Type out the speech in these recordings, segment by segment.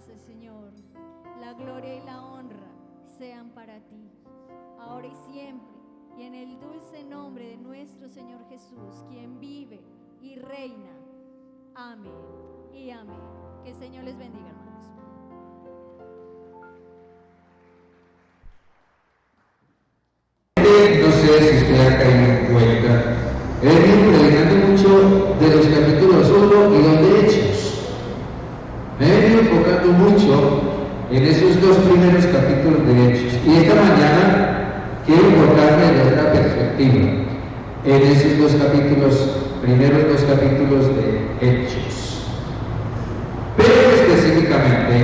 alabanzas, Señor, la gloria y la honra sean para ti, ahora y siempre, y en el dulce nombre de nuestro Señor Jesús, quien vive y reina. Amén y amén. Que el Señor les bendiga, hermanos. No sé si usted ha caído en cuenta, he venido predicando mucho de los capítulos 1 y 2 de Hechos. Me he venido enfocando mucho en esos dos primeros capítulos de Hechos. Y esta mañana quiero enfocarme de otra perspectiva, en esos dos capítulos, primeros dos capítulos de Hechos. Pero específicamente,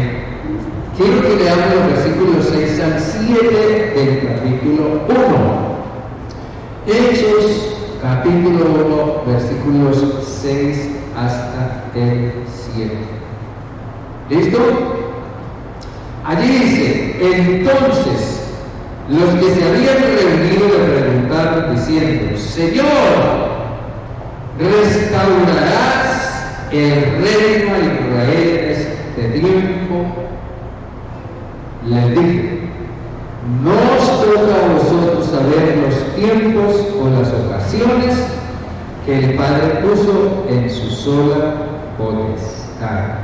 quiero que leamos los versículos 6 al 7 del capítulo 1. Hechos, capítulo 1, versículos 6 hasta el 7. ¿Listo? Allí dice: entonces los que se habían reunido le preguntaron diciendo: Señor, ¿restaurarás el reino a Israel en este tiempo? Les dije: no os toca a vosotros saber los tiempos o las ocasiones que el Padre puso en su sola potestad.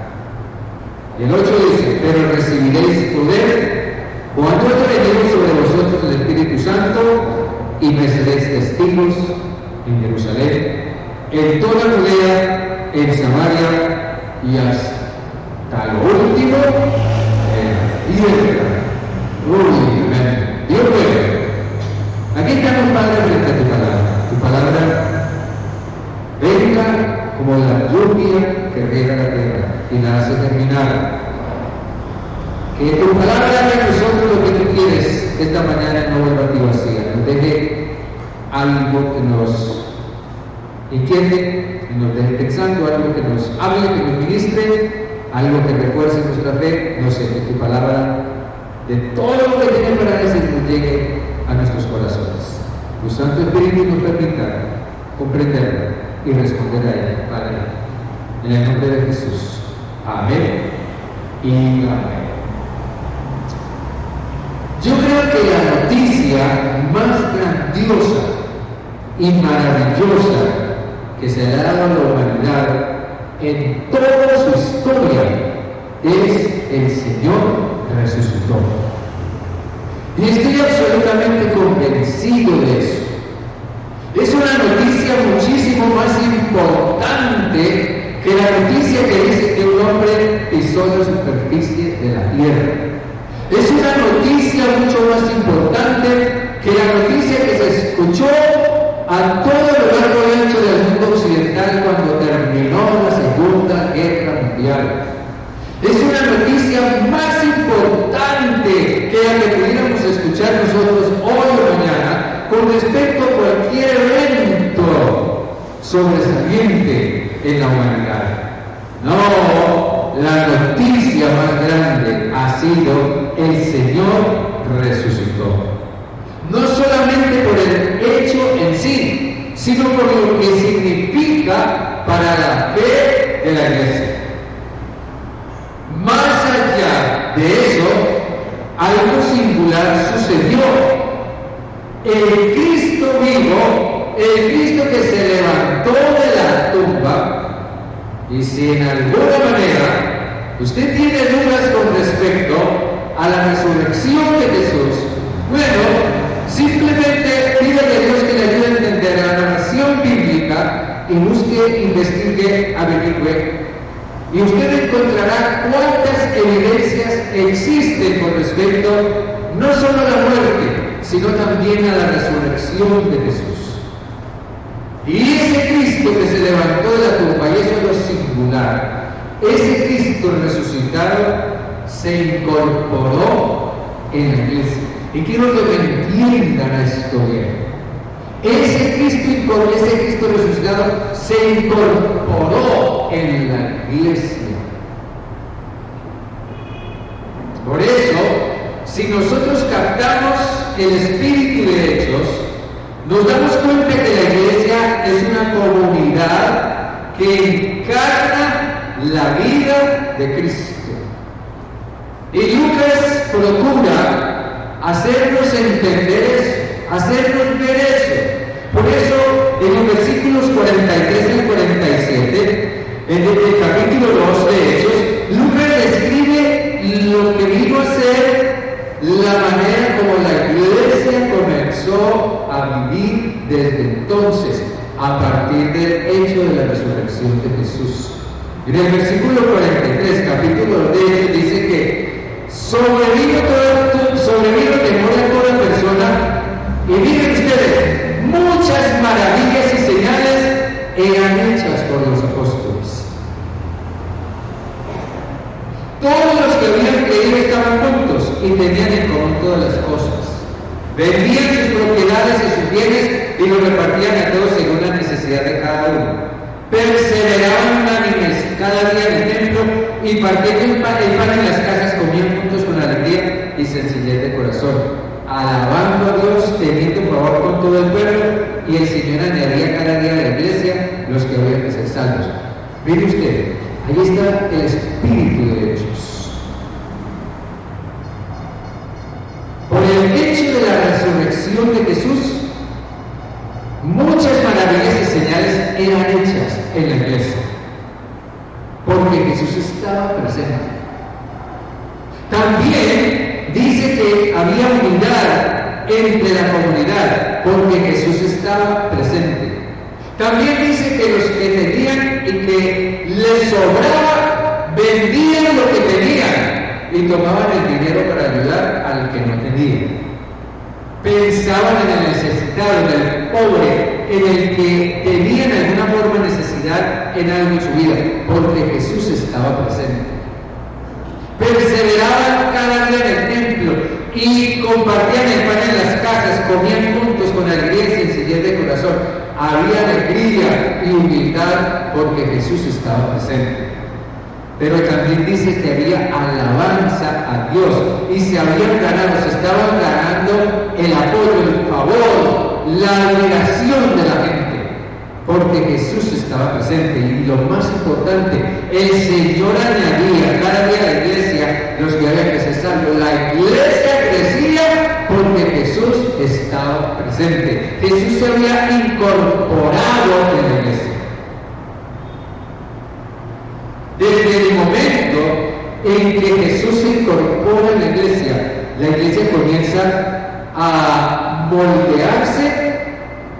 El 8 dice: pero recibiréis poder cuando haya venido sobre vosotros el Espíritu Santo, y me seréis testigos en Jerusalén, en toda Judea, en Samaria y hasta lo último de la tierra. Amén. Dios bueno. Aquí estamos, Padre, frente a tu palabra. Tu palabra venga como la lluvia que riega la tierra y la hace germinar. Que tu palabra haga en nosotros lo que tú quieres esta mañana, no vuelva a ti vacía. Nos deje algo que nos inquiete, que nos deje pensando, algo que nos hable, que nos ministre, algo que refuerce nuestra fe. No sé, que tu palabra, de todo lo que tiene para decir, nos llegue a nuestros corazones. Tu Santo Espíritu nos permita comprenderla y responder a ella, Padre, en el nombre de Jesús. Amén y amén. Yo creo que la noticia más grandiosa y maravillosa que se le ha dado a la humanidad en toda su historia es: el Señor resucitó. Y estoy absolutamente convencido de eso. Es una noticia muchísimo más importante que la noticia que dice que un hombre pisó la superficie de la tierra. Es una noticia mucho más importante que la noticia que se escuchó a todo lo largo y ancho del mundo occidental cuando terminó la Segunda Guerra Mundial. Es una noticia más importante que la que pudiéramos escuchar nosotros hoy o mañana con respecto a cualquier evento sobresaliente en la humanidad. No, la noticia más grande ha sido: el Señor resucitó. No solamente por el hecho en sí, sino por lo que significa para la fe de la Iglesia. Más allá de eso, algo singular sucedió. El Cristo vivo, el Cristo que se levantó de la tumba, y si en alguna manera usted tiene dudas con respecto a la resurrección de Jesús, bueno, simplemente pídale a Dios que le ayude a entender la narración bíblica y busque, investigue, averigüe, y usted encontrará cuántas evidencias existen con respecto no solo a la muerte, sino también a la resurrección de Jesús. Y ese Cristo que se levantó de la tumba, y eso es lo singular, ese Cristo resucitado se incorporó en la iglesia. Y quiero que me entiendan esto bien. Ese Cristo resucitado se incorporó en la iglesia. Por eso, si nosotros captamos el espíritu de Hechos, nos damos cuenta que la iglesia es una comunidad que encarna la vida de Cristo. Y Lucas procura hacernos entender eso, hacernos ver eso. Por eso, en los versículos 43 y 47, en el capítulo 2 de Hechos, Lucas describe lo que vino a ser la manera como la iglesia comenzó a vivir desde entonces, a partir del hecho de la resurrección de Jesús. En el versículo 43, capítulo 2 de Hechos, dice que sobrevino temor a toda persona, y miren ustedes, muchas maravillas y señales eran hechas por los apóstoles. Todos los que habían creído estaban juntos y tenían en común todas las cosas. Vendían sus propiedades y sus bienes y los repartían a todos según la necesidad de cada uno. Perseveraban unánimes cada día en el templo y partiendo el pan en las casas comían juntos con alegría y sencillez de corazón, alabando a Dios, teniendo favor con todo el pueblo, y el Señor añadía cada día a la iglesia los que habían de ser salvos. Mire usted, ahí está el espíritu de Hechos. Por el hecho de la resurrección de Jesús, muchas maravillas y señales eran hechas en la iglesia, porque Jesús estaba presente. También dice que había unidad entre la comunidad, porque Jesús estaba presente. También dice que los que tenían y que les sobraba, vendían lo que tenían y tomaban el dinero para ayudar al que no tenía. Pensaban en el necesitado, en el pobre, en el que tenía en alguna forma necesidad en algo en su vida, porque Jesús estaba presente. Perseveraban cada día en el templo y compartían el pan en las casas, comían juntos con alegría y sencillez de corazón. Había alegría y humildad porque Jesús estaba presente. Pero también dice que había alabanza a Dios y se estaban ganando el apoyo, el favor, la admiración de la gente, porque Jesús estaba presente. Y lo más importante, el Señor añadía cada día a la iglesia los que habían que ser salvos. La iglesia crecía porque Jesús estaba presente. Jesús se había incorporado en la iglesia. Desde el momento en que Jesús se incorpora en la iglesia comienza a moldearse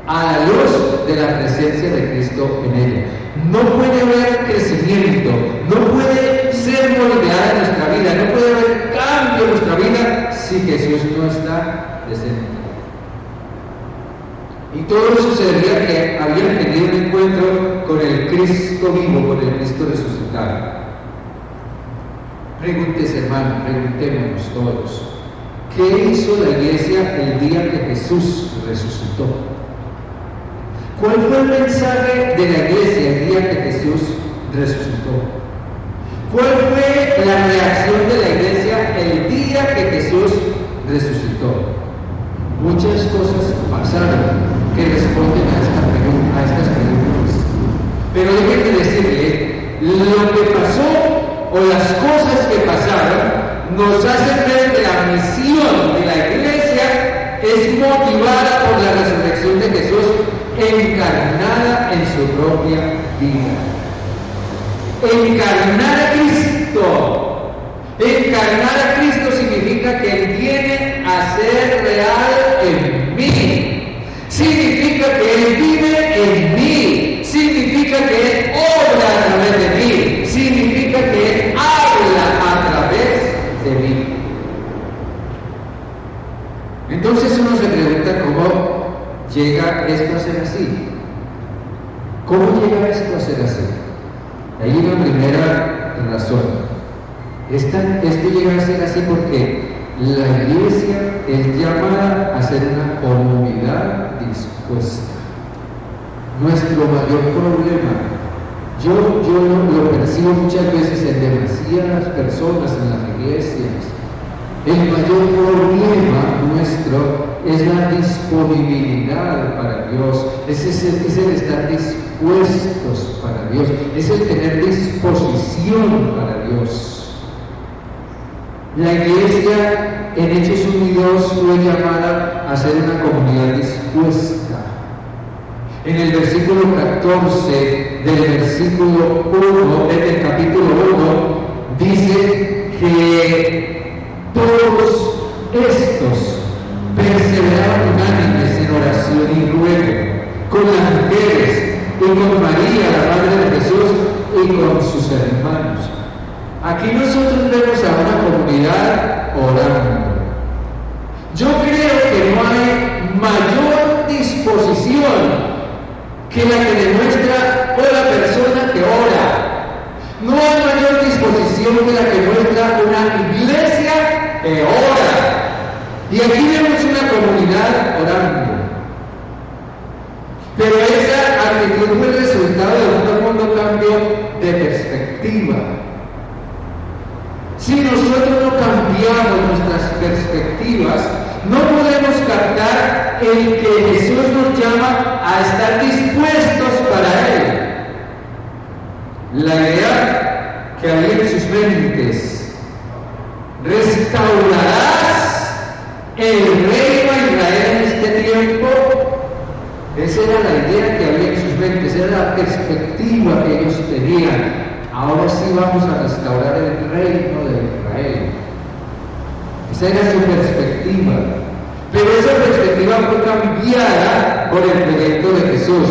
a la luz de la presencia de Cristo en ella. No puede haber crecimiento, no puede ser moldeada en nuestra vida, no puede haber cambio en nuestra vida si Jesús no está presente. Y todo eso se debía que habían tenido un encuentro con el Cristo vivo, con el Cristo resucitado. Pregúntese, hermano, preguntémonos todos, ¿qué hizo la iglesia el día que Jesús resucitó? ¿Cuál fue el mensaje de la iglesia el día que Jesús resucitó? ¿Cuál fue la reacción de la iglesia el día que Jesús resucitó? Muchas cosas pasaron que responden a estas preguntas. Pero déjenme decirle, lo que pasó o las cosas que pasaron nos hacen ver que la misión de la iglesia es motivada por la resurrección de Jesús encarnada en su propia vida. Encarnar a Cristo. Encarnar a Cristo significa que Él viene a ser real en mí. Significa que Él vive en mí. Significa que Él obra a través de mí. Significa que Él habla a través de mí. Entonces uno se pregunta cómo llega esto a ser así. ¿Cómo llega esto a ser así? Hay una primera razón. Esto llega a ser así porque la iglesia es llamada a ser una comunidad dispuesta. Nuestro mayor problema, yo lo percibo muchas veces en demasiadas personas en las iglesias. El mayor problema nuestro es la disponibilidad para Dios, es el estar dispuestos para Dios, es el tener disposición para Dios. La iglesia en Hechos 1 y 2 fue llamada a ser una comunidad dispuesta. En el versículo 14 del capítulo 1, dice que todos estos perseveraban unánimes en oración y ruego, con las mujeres y con María, la Madre de Jesús, y con sus hermanos. Aquí nosotros vemos a una comunidad orando. Yo creo que no hay mayor disposición que la que demuestra la persona que ora. No hay mayor disposición que la que muestra una iglesia que ora. Y aquí vemos una comunidad orando. Pero esa actitud fue el resultado de un profundo cambio de perspectiva. Si nosotros no cambiamos nuestras perspectivas, no podemos captar el que Jesús nos llama a estar dispuestos para Él. La idea que había en sus mentes: ¿restaurarás el reino a Israel en este tiempo? Esa era la idea que había en sus mentes, era la perspectiva que ellos tenían. Ahora sí vamos a restaurar el reino de Israel. Esa era su perspectiva. Pero esa perspectiva fue cambiada por el proyecto de Jesús.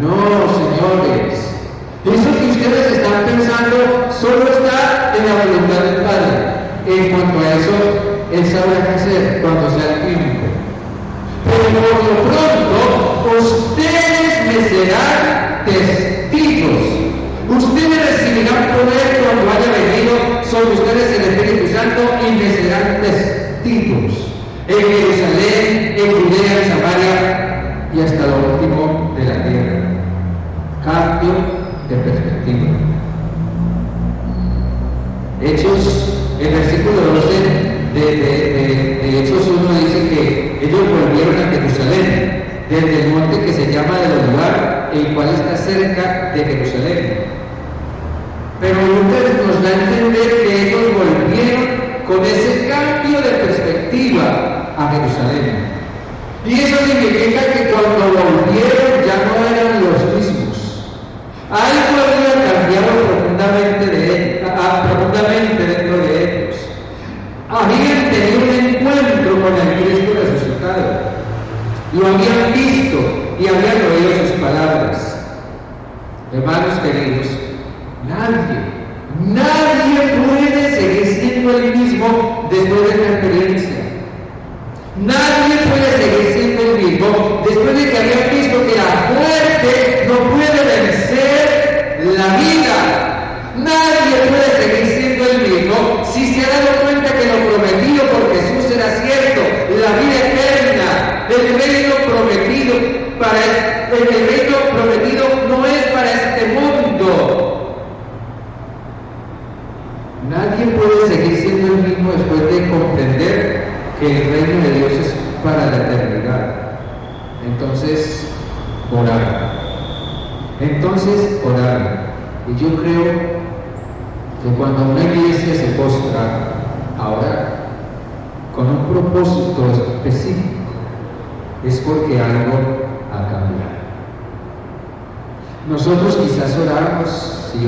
No, señores. Eso que ustedes están pensando solo está en la voluntad del Padre. En cuanto a eso, Él sabrá qué hacer cuando sea el tiempo. Pero por lo pronto, ustedes me serán testigos. Ustedes recibirán poder cuando haya venido sobre ustedes el Espíritu Santo y me serán testigos en Jerusalén, en Judea, en Samaria y hasta lo último de la tierra. Cambio de perspectiva. Hechos, el versículo 12 de Hechos 1 dice que ellos volvieron a Jerusalén, desde el monte que se llama el lugar, el cual está cerca de Jerusalén. Pero Lucas nos da a entender que ellos volvieron con ese cambio de perspectiva a Jerusalén. Y eso significa que cuando volvieron ya no eran los mismos. Algo había cambiado profundamente dentro de ellos. Habían tenido un encuentro con el Cristo resucitado. Lo habían visto y habían oído sus palabras. Hermanos queridos, nadie puede seguir siendo el mismo después de esta experiencia. Nadie puede seguir siendo el mismo después de que habían visto que la muerte no puede vencer la vida. Nadie puede seguir siendo el mismo si se ha dado cuenta que lo prometido por Jesús era cierto, la vida eterna, el reino prometido el reino prometido no es para este mundo. Nadie puede seguir siendo el mismo después de comprender que el reino de Dios es para la eternidad. Entonces, orar. Y yo creo que cuando una iglesia se postra a orar con un propósito específico, es porque algo ha cambiado. Nosotros quizás oramos y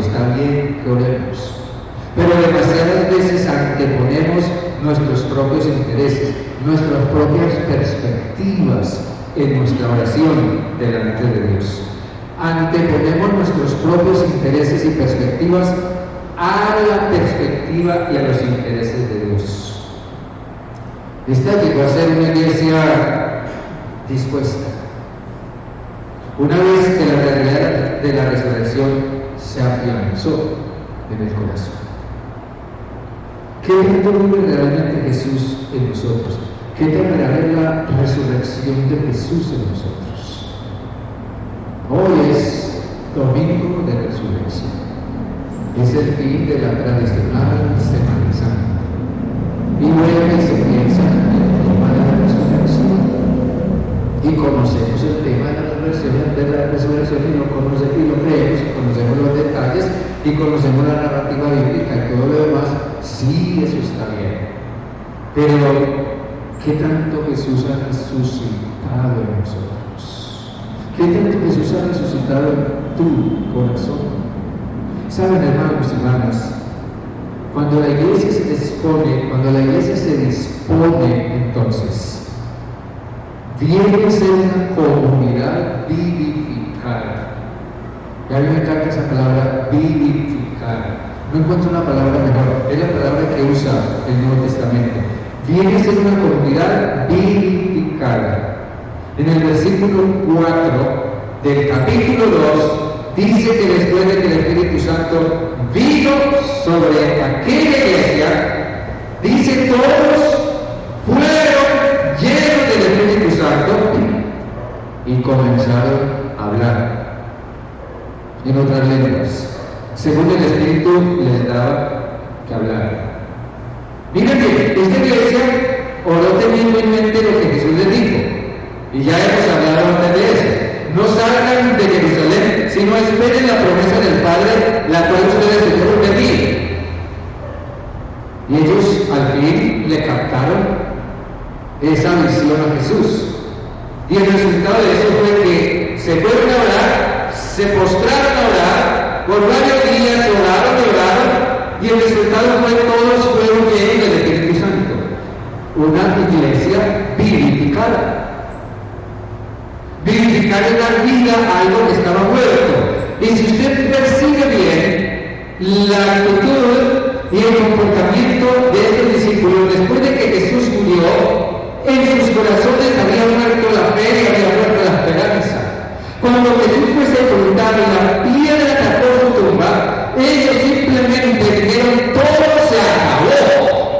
está bien que oremos, pero demasiadas veces anteponemos nuestros propios intereses, nuestras propias perspectivas en nuestra oración delante de Dios. Anteponemos nuestros propios intereses y perspectivas a la perspectiva y a los intereses de Dios. Esta llegó a ser una iglesia dispuesta. Una vez que la realidad de la resurrección se afianzó en el corazón. ¿Qué tanto vive realmente Jesús en nosotros? ¿Qué tan grande es la resurrección de Jesús en nosotros? Hoy es domingo de resurrección. Es el fin de la tradicional Semana Santa. Y luego se piensa en el tema de la resurrección. Y conocemos el tema de la resurrección y lo creemos, y conocemos los detalles y conocemos la narrativa bíblica y todo lo demás. Sí, eso está bien. Pero, ¿qué tanto Jesús ha resucitado en nosotros? ¿Qué tanto Jesús ha resucitado en tu corazón? ¿Saben, hermanos y hermanas? Cuando la iglesia se dispone, entonces, viene a ser una comunidad vivificada. Y a mí me encanta esa palabra, vivificar. No encuentro una palabra mejor, es la palabra que usa el Nuevo Testamento. Viene a ser una comunidad vivificada. En el versículo 4 del capítulo 2, dice que después de que el Espíritu Santo vino sobre aquella iglesia, dice todos fueron llenos del Espíritu Santo y comenzaron a hablar en otras lenguas, según el Espíritu les daba que hablar. Miren bien, esta iglesia oró teniendo en mente lo que Jesús les dijo, y ya hemos hablado antes de eso. No salgan de Jerusalén, sino esperen la promesa del Padre, la cual ustedes tuvieron de mí. Y ellos al fin le captaron esa visión a Jesús. Y el resultado de eso fue que se fueron a orar, se postraron a orar, por varios días oraron y oraron, y el resultado fue que todos fueron llenos del Espíritu Santo. Una iglesia vivificada. Vivificar es dar vida a algo que estaba muerto. Y si usted percibe bien la actitud y el comportamiento de estos discípulos después de que Jesús murió, en sus corazones había muerto la fe y había muerto la esperanza. Cuando Jesús fue sepultado y la piedra tapó su tumba, ellos simplemente dijeron: todo se acabó,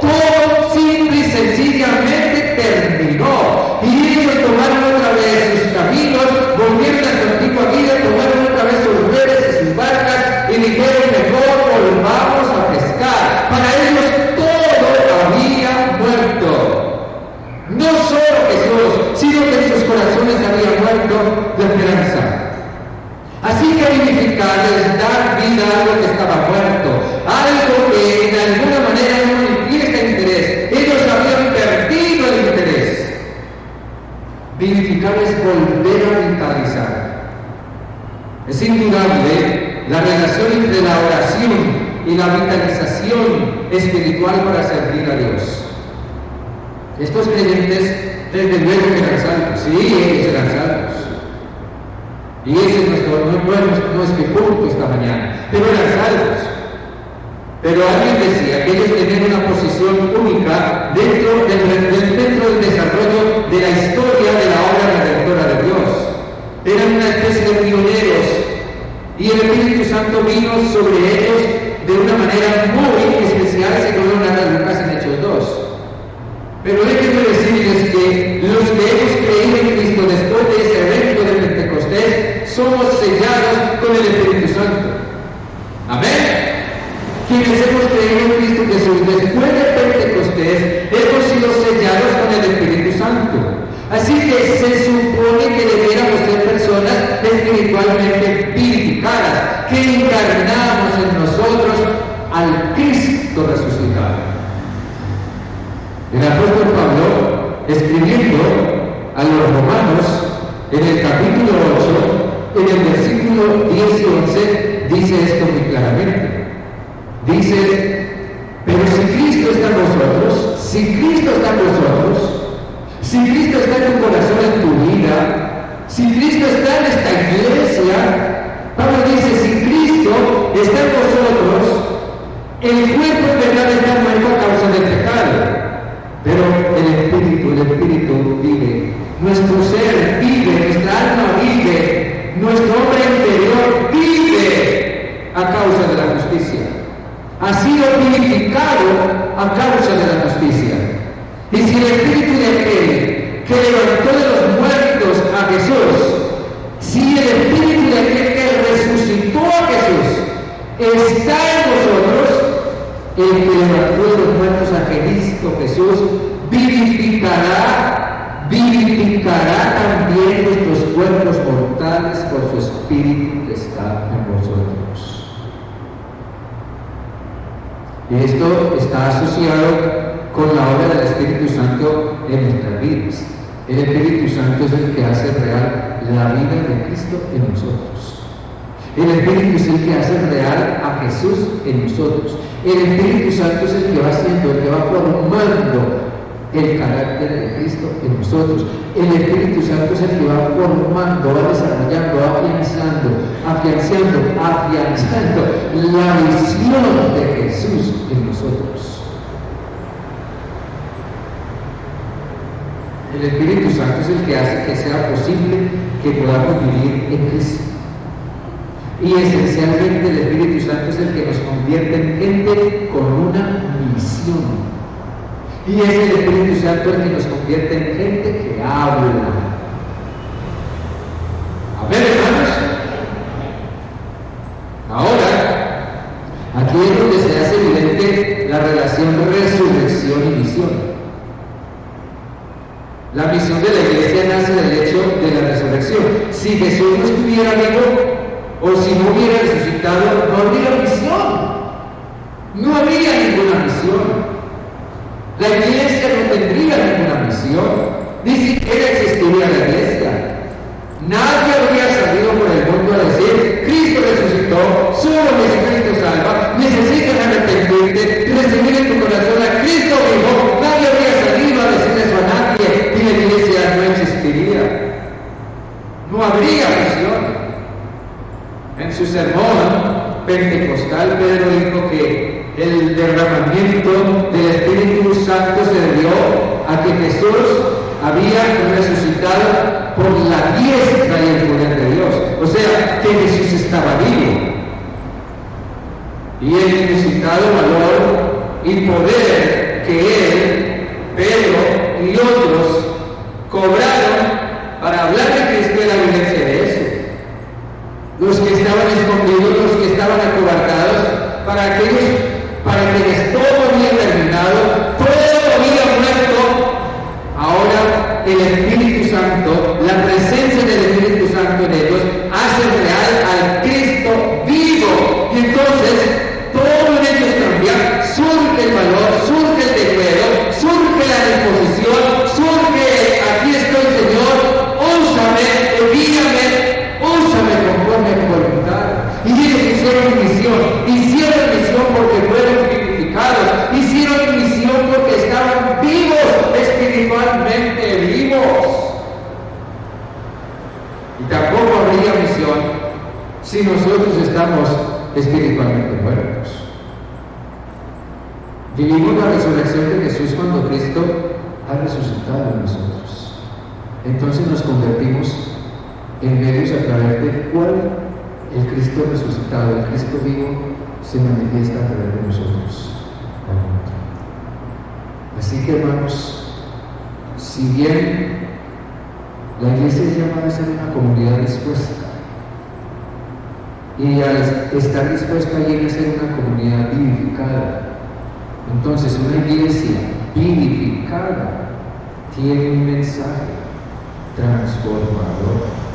todo simple y sencillamente terminó. Y ellos tomaron otra vez sus caminos, volvieron a su antigua vida, tomaron otra vez sus redes y sus barcas y dijeron: mejor volvamos a pescar. Para ellos todo había muerto. No solo Jesús, sino que en sus corazones había muerto la esperanza. Así que vivificar es dar vida a algo que estaba muerto, algo que de alguna manera no manifiesta interés. Ellos habían perdido el interés. Vivificar es volver a vitalizar. Es indudable la relación entre la oración y la vitalización espiritual para servir a Dios. Estos creyentes, desde luego que eran salvos, sí, ellos eran salvos. Y ese es nuestro punto esta mañana, pero eran salvos. Pero alguien decía que ellos tenían una posición única dentro del desarrollo de la historia de la obra redentora de Dios. Eran una especie de pioneros, y el Espíritu Santo vino sobre ellos de una manera muy especial, según narra Lucas en Hechos 2. Pero déjenme decirles que los que hemos creído en Cristo después de ese evento de Pentecostés somos sellados con el Espíritu Santo. Amén. Quienes hemos creído en Cristo Jesús después de Pentecostés hemos sido sellados con el Espíritu Santo. Así que se supone que debiéramos ser personas espiritualmente vivificadas, que encarnamos en nosotros al Cristo resucitado. El apóstol Pablo, escribiendo a los romanos, en el capítulo 8, en el versículo 10 y 11, dice esto muy claramente. Dice: pero si Cristo está en vosotros, si Cristo está en vosotros, si Cristo está en tu corazón, en tu vida, si Cristo está en esta iglesia, Pablo dice: si Cristo está en vosotros, el cuerpo en verdad está muerto a causa del pecado. Pero el Espíritu vive, nuestro ser vive, nuestra alma vive, nuestro hombre interior vive a causa de la justicia. Ha sido vivificado a causa de la justicia. Y si el Espíritu de aquel que levantó de los muertos a Jesús, si el Espíritu de aquel que resucitó a Jesús está en vosotros, el que levantó de los muertos a Cristo Jesús vivificará también nuestros cuerpos mortales por su Espíritu que está en vosotros. Y esto está está asociado con la obra del Espíritu Santo en nuestras vidas. El Espíritu Santo es el que hace real la vida de Cristo en nosotros. El Espíritu es el que hace real a Jesús en nosotros. El Espíritu Santo es el que va haciendo, el que va formando el carácter de Cristo en nosotros. El Espíritu Santo es el que va formando, va desarrollando, afianzando la visión de Jesús en nosotros. El Espíritu Santo es el que hace que sea posible que podamos vivir en Cristo. Y esencialmente el Espíritu Santo es el que nos convierte en gente con una misión. Y es el Espíritu Santo el que nos convierte en gente que habla. A ver, hermanos. Ahora, aquí es donde se hace evidente la relación de resurrección y misión. La misión de la iglesia nace del hecho de la resurrección. Si Jesús no estuviera vivo, o si no hubiera resucitado, no habría misión. No habría ninguna misión. La iglesia no tendría ninguna misión. Ni siquiera existiría la iglesia. Nadie habría salido por el mundo a decir: Cristo resucitó, solo Jesucristo salva, necesitas arrepentirte, recibir en tu corazón a Cristo vivo. Nadie habría salido a decir eso a nadie y la iglesia no existiría. No habría misión. En su sermón pentecostal, Pedro dijo que el derramamiento del Espíritu Santo se debió a que Jesús había resucitado por la diestra y el poder de Dios. O sea, que Jesús estaba vivo. Y el resucitado valor y poder que él, Pedro y otros cobraron para hablar de Cristo era evidencia de eso. Los que estaban escondidos, los que estaban acobardados, para quienes todo había terminado, todo había muerto. Ahora el Espíritu Santo, la presencia del Espíritu Santo en ellos, hace real al Cristo vivo. Y entonces todo en ellos cambia, surge el valor, surge el decreto, surge la disposición, surge: aquí estoy, Señor, úsame, envíame, úsame conforme a tu voluntad. Y ellos hicieron misión porque fueron vivificados, hicieron misión porque estaban vivos, espiritualmente vivos. Y tampoco habría misión si nosotros estamos espiritualmente muertos. Vivimos la resurrección de Jesús cuando Cristo ha resucitado en nosotros. Entonces nos convertimos en medios a través del cual el Cristo resucitado, el Cristo vivo, se manifiesta a través de nosotros. Así que, hermanos, si bien la iglesia es llamada a ser una comunidad dispuesta, y al estar dispuesta a ser una comunidad vivificada, entonces una iglesia vivificada tiene un mensaje transformador.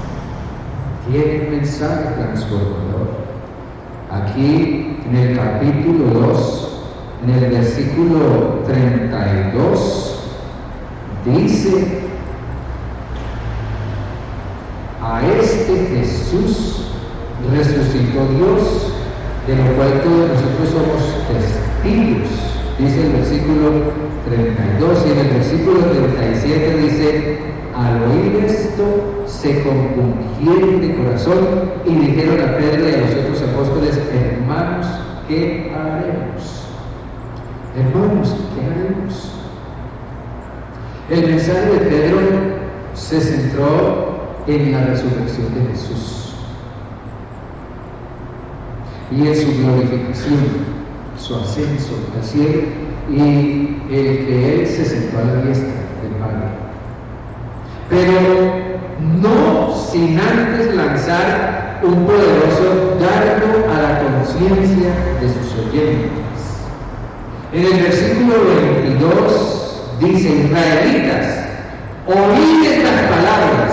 Tiene un mensaje transformador. Aquí en el capítulo 2, en el versículo 32, dice: a este Jesús resucitó Dios, de lo cual todos nosotros somos testigos. Dice el versículo 32, y en el versículo 37 dice: al oír esto, se compungieron de corazón y dijeron a Pedro y a los otros apóstoles: hermanos, ¿qué haremos? Hermanos, ¿qué haremos? El mensaje de Pedro se centró en la resurrección de Jesús y en su glorificación, su ascenso al cielo y el que él se sentó a la diestra del Padre. Pero no sin antes lanzar un poderoso dardo a la conciencia de sus oyentes. En el versículo 22 dice: israelitas, oíd estas palabras.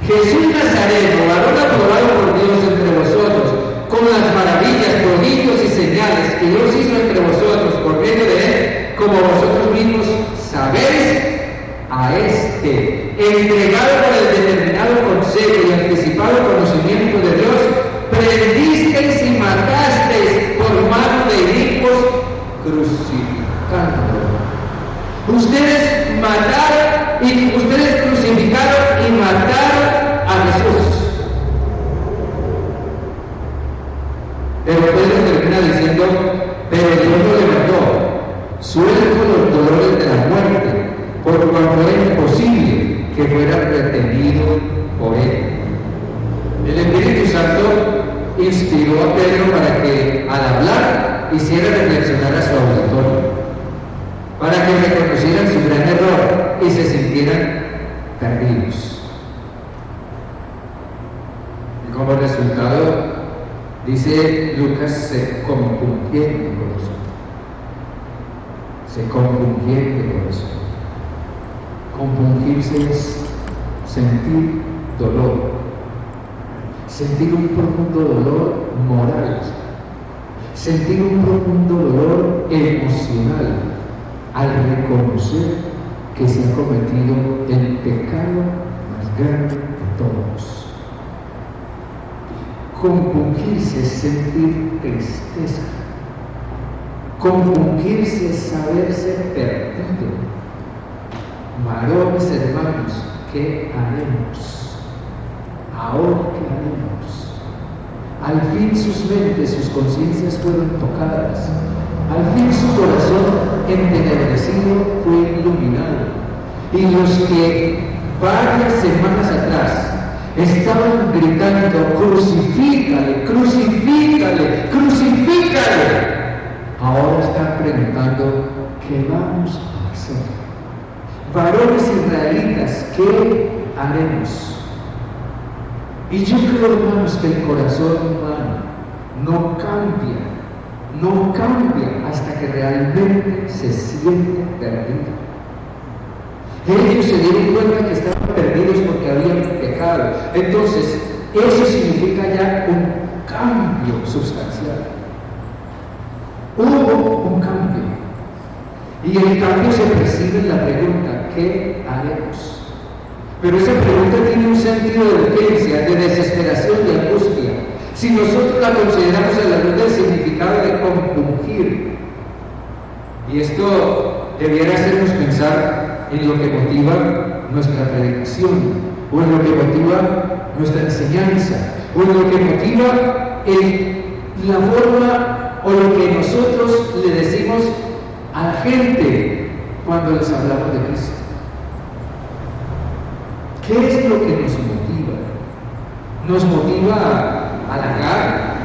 Jesús Nazareno, varón aprobado por Dios entre vosotros, con las maravillas, prodigios y señales que Dios hizo entre vosotros por medio de él, como vosotros mismos sabéis, a este, entregado por el determinado consejo y anticipado conocimiento de Dios, prendisteis y matasteis por mano de inicuos, crucificándolo. Ustedes crucificaron y mataron a Jesús. Pero Pedro termina diciendo, pero Dios lo levantó, suelto los dolores de la muerte, por cuanto era imposible que fuera retenido por él. El Espíritu Santo inspiró a Pedro para que al hablar hiciera reflexionar a su auditorio, para que reconocieran su gran error y se sintieran perdidos. Y como resultado, dice Lucas, se compungieron de corazón. Se compungieron de corazón. Compungirse es sentir dolor, sentir un profundo dolor moral, sentir un profundo dolor emocional al reconocer que se ha cometido el pecado más grande de todos. Compungirse es sentir tristeza. Compungirse es saberse perdido. Varones hermanos, ¿qué haremos? Ahora, ¿qué haremos? Al fin sus mentes, sus conciencias fueron tocadas. Al fin su corazón entenebrecido fue iluminado. Y los que varias semanas atrás estaban gritando, crucifícale, crucifícale, crucifícale, ahora están preguntando, ¿qué vamos a hacer? Varones israelitas, ¿qué haremos? Y yo creo, hermanos, que el corazón humano no cambia hasta que realmente se siente perdido. Ellos se dieron cuenta que estaban perdidos porque habían pecado. Entonces, eso significa ya un cambio sustancial. Hubo un cambio. Y el cambio se percibe en la pregunta, ¿qué haremos? Pero esa pregunta tiene un sentido de urgencia, de desesperación, de angustia. Si nosotros la consideramos a la luz del significado de compungir, y esto debiera hacernos pensar en lo que motiva nuestra predicación, o en lo que motiva nuestra enseñanza, o en lo que motiva la forma o lo que nosotros le decimos a la gente cuando les hablamos de Cristo. ¿Qué es lo que nos motiva? Nos motiva a halagar,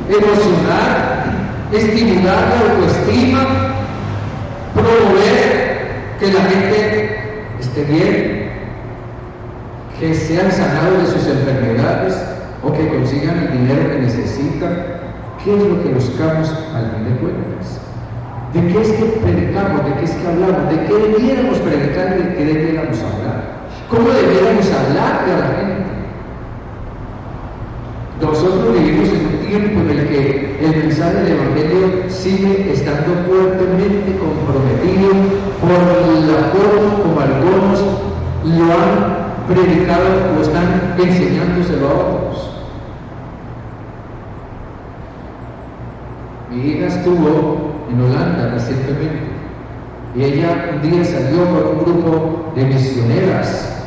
emocionar, estimular la autoestima, promover que la gente esté bien, que sean sanados de sus enfermedades o que consigan el dinero que necesitan. ¿Qué es lo que buscamos al fin de cuentas? ¿De qué es que predicamos? ¿De qué es que hablamos? ¿De qué debiéramos predicar y de qué debiéramos hablar? ¿Cómo debiéramos hablarle a la gente? Nosotros vivimos en un tiempo en el que el mensaje del Evangelio sigue estando fuertemente comprometido por la forma como algunos lo han predicado o están enseñándoselo a otros. Mi hija estuvo en Holanda recientemente y ella un día salió con un grupo de misioneras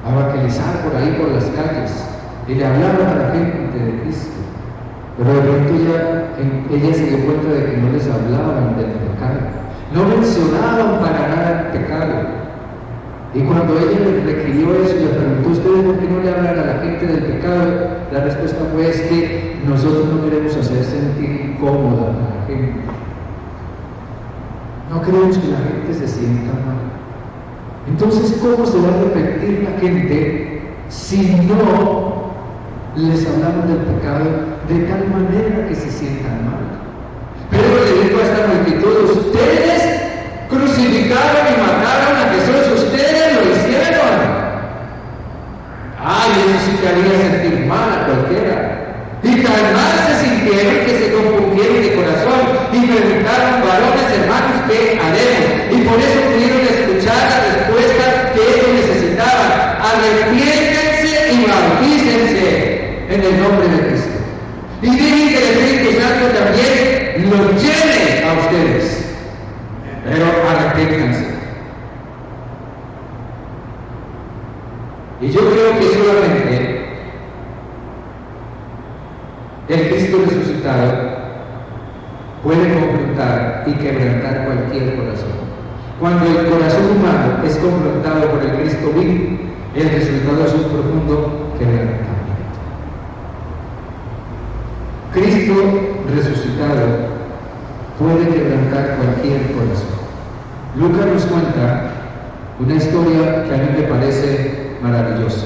a evangelizar por ahí por las calles y le hablaban a la gente de Cristo, pero de pronto ella se dio cuenta de que no les hablaban del pecado, no mencionaban para nada el pecado. Y cuando ella le requirió eso y le preguntó, ¿ustedes por qué no le hablan a la gente del pecado? La respuesta fue, es que nosotros no queremos hacer sentir incómoda a la gente. No queremos que la gente se sienta mal. Entonces, ¿cómo se va a arrepentir la gente si no les hablamos del pecado de tal manera que se sientan mal? Pedro le dijo a esta multitud, ustedes crucificaron y mataron a Jesús, ustedes lo hicieron. Ay, eso sí que haría sentir mal a cualquiera. Y tan mal se sintieron que se compungieron de corazón y arrepiéntanse y bautícense en el nombre de Cristo. Y dejen que el Espíritu Santo también los llene a ustedes. Pero arrepiéntanse. Y yo creo que solamente el Cristo resucitado puede confrontar y quebrantar cualquier corazón. Cuando el corazón humano es confrontado por el Cristo vivo, el resultado es un profundo quebrantamiento. Cristo resucitado puede quebrantar cualquier corazón. Lucas nos cuenta una historia que a mí me parece maravillosa.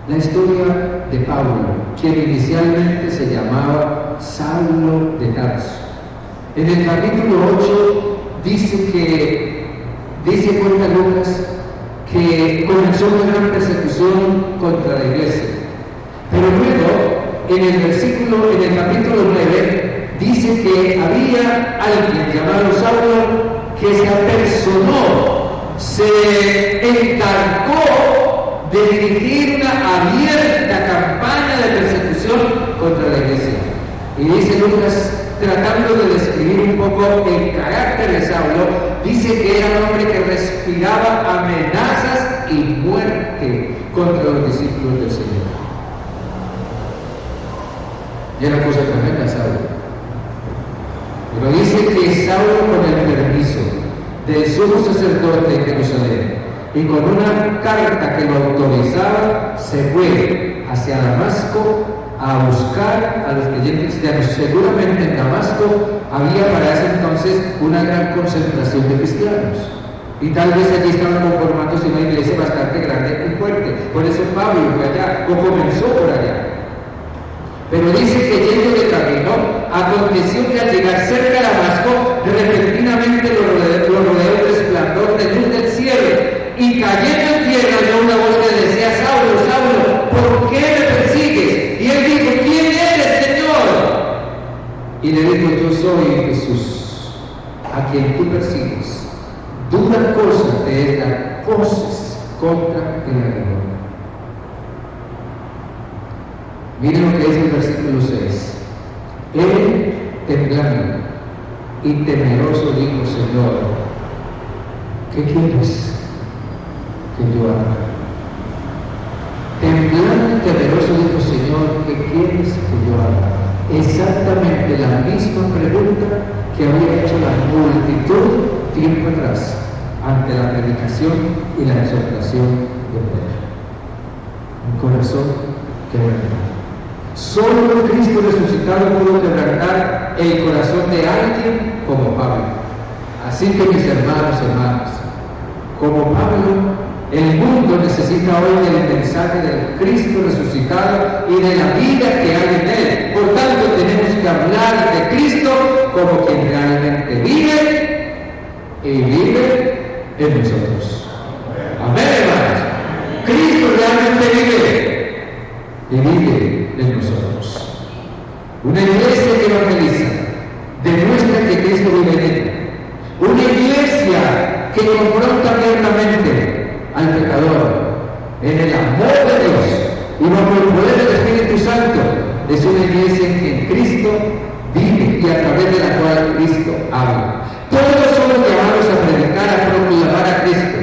La historia de Pablo, quien inicialmente se llamaba Saulo de Tarso. En el capítulo 8 dice cuenta Lucas que comenzó una gran persecución contra la iglesia. Pero luego, en el capítulo 9, dice que había alguien llamado Saulo que se apersonó, se encargó de dirigir una abierta campaña de persecución contra la iglesia. Y dice Lucas, tratando de describir un poco el carácter de Saulo, dice que era un hombre que respiraba amenazas y muerte contra los discípulos del Señor. Y era cosa tremenda Saulo. Pero dice que Saulo, con el permiso del sumo sacerdote de Jerusalén y con una carta que lo autorizaba, se fue hacia Damasco a buscar a los creyentes cristianos. Seguramente en Damasco había para ese entonces una gran concentración de cristianos. Y tal vez allí estaban conformándose una iglesia bastante grande y fuerte. Por eso Pablo fue allá, o comenzó por allá. Pero dice que yendo de camino, aconteció que al llegar cerca de Damasco, repentinamente lo rodeó el resplandor de luz del cielo, y cayendo en tierra oyó una voz que le decía: Saulo, Saulo, ¿por qué me persigues? Y él dijo: ¿quién eres, Señor? Y le dijo: yo soy Jesús, a quien tú persigues. Dura cosa te es dar voces contra el aguijón. Miren lo que es el versículo 6. Él, temblando y temeroso, dijo: Señor, ¿qué quieres que yo haga? Temblando y temeroso dijo: Señor, ¿qué quieres que yo haga? Exactamente la misma pregunta que había hecho la multitud tiempo atrás ante la predicación y la exhortación de Pedro. Un corazón quebrantado. Solo el Cristo resucitado pudo quebrantar el corazón de alguien como Pablo. Así que, mis hermanos, como Pablo, el mundo necesita hoy del mensaje del Cristo resucitado y de la vida que hay en Él. Por tanto, tenemos que hablar de Cristo como quien realmente vive y vive en nosotros. Amén, hermanos. Cristo realmente vive y vive en nosotros. Una iglesia que evangeliza demuestra que Cristo vive en ella. Una iglesia que confronta abiertamente al pecador en el amor de Dios y bajo el poder del Espíritu Santo es una iglesia en que Cristo vive y a través de la cual Cristo habla. Todos somos llamados a predicar, a proclamar a Cristo,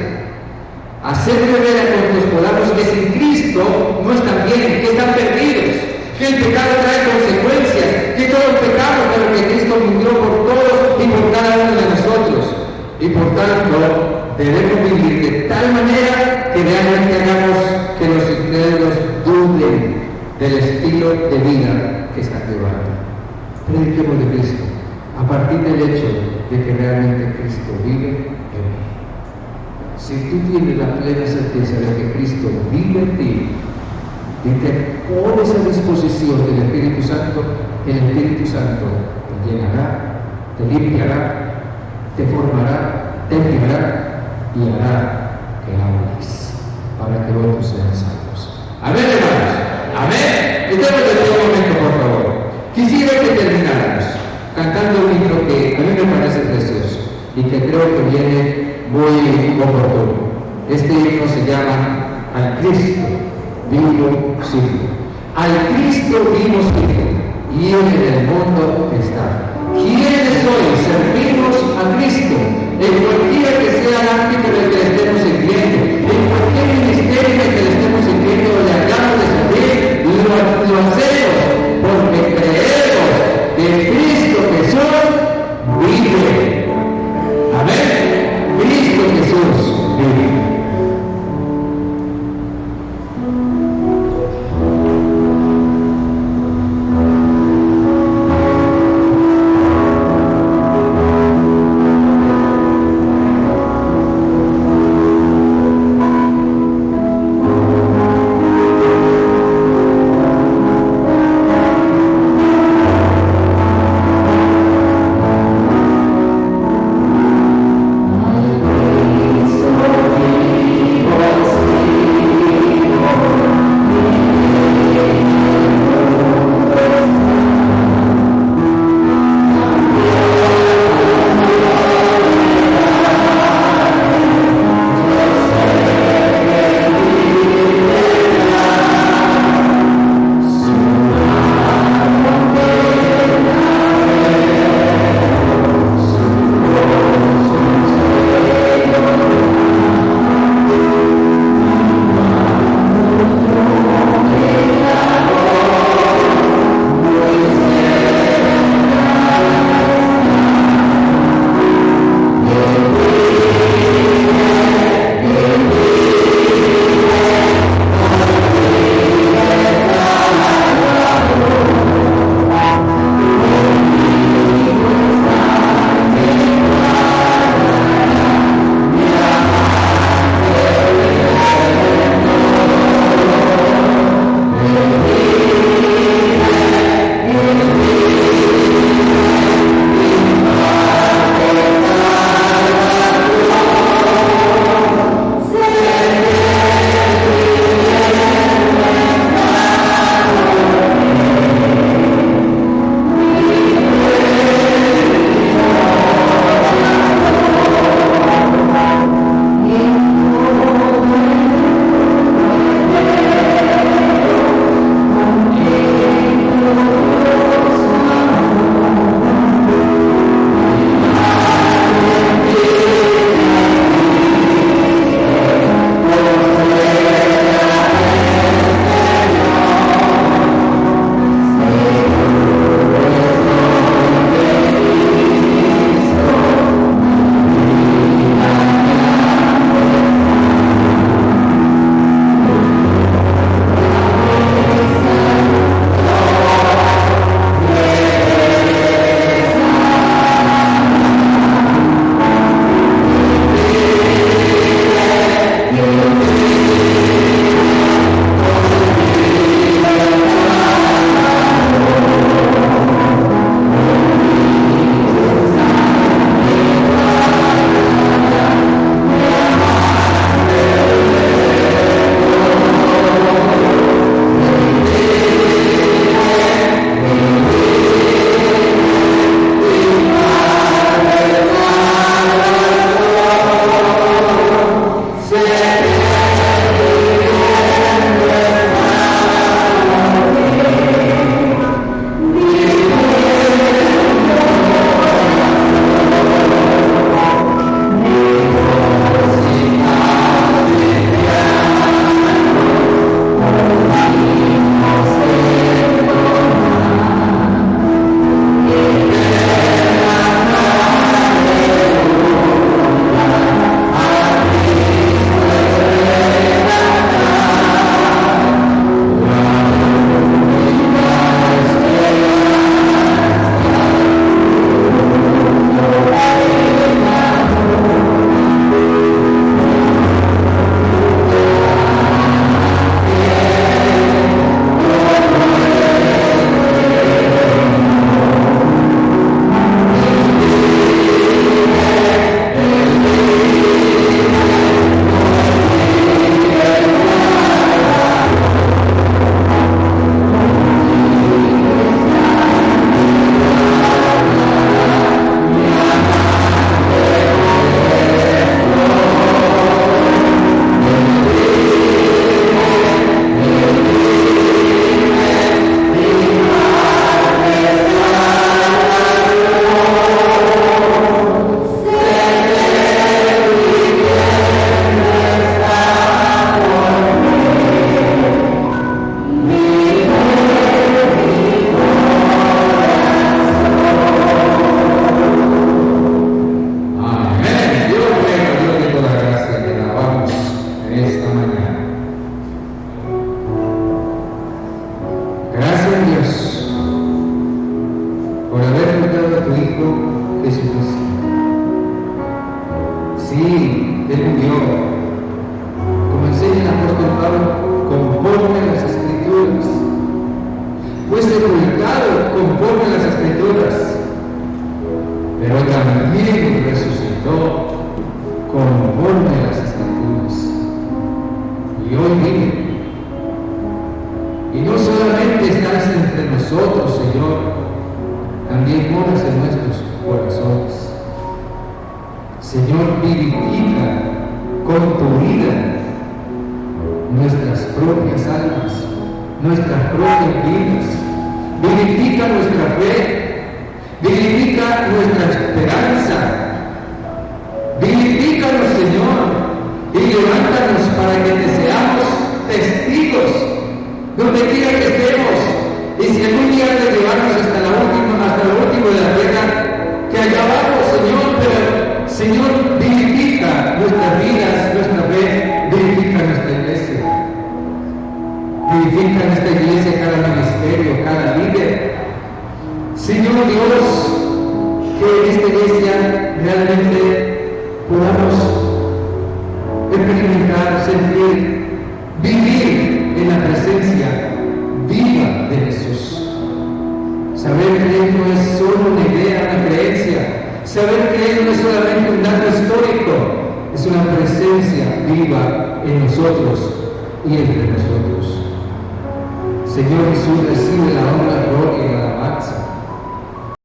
a hacer ver a cuantos podamos que sin Cristo no están bien, que están perdidos, que el pecado trae consecuencias, que todos pecamos, pero que Cristo murió por todos y por cada uno de nosotros. Y por tanto, debemos vivir de tal manera que realmente hagamos que los incrédulos duden del estilo de vida que está llevando. Prediquemos de Cristo a partir del hecho de que realmente Cristo vive en mí. Si tú tienes la plena certeza de que Cristo vive en ti y te pones a disposición del Espíritu Santo, el Espíritu Santo te llenará, te limpiará, te formará, te guiará y hará que hables para que otros sean salvos. Amén, hermanos. Amén. Estemos de pie un momento, por favor. Quisiera que termináramos cantando un himno que a mí me parece precioso y que creo que viene muy oportuno. Este himno se llama al Cristo vivo sigo. Al Cristo vivo sigo, y Él en el mundo está. ¿Quiénes hoy servimos a Cristo? En cualquiera que sea el ámbito en el que le estemos sirviendo, en cualquier ministerio en el que le estemos sirviendo, le hagamos de servir, lo hacemos porque creemos que Cristo Jesús vive. Amén. Cristo Jesús vive. y hoy vive. Y no solamente estás entre nosotros, Señor, también moras en nuestros corazones. Señor, vivifica con tu vida nuestras propias almas, nuestras propias vidas. Vivifica nuestra fe, vivifica nuestra esperanza. Vivifícanos, Señor, y levántanos para que te seamos testigos donde quiera que estemos. Y si algún día te llevamos hasta lo último de la tierra, que allá abajo, Señor, pero Señor, vivifica nuestras vidas, nuestra fe, vivifica nuestra iglesia. Vivifica en esta iglesia cada ministerio, cada líder. Señor Dios, que en esta iglesia realmente podamos experimentar, sentir, vivir en la presencia viva de Jesús. Saber que Él no es solo una idea, una creencia. Saber que Él no es solamente un dato histórico, es una presencia viva en nosotros y entre nosotros. Señor Jesús, recibe la honra, gloria y la alabanza.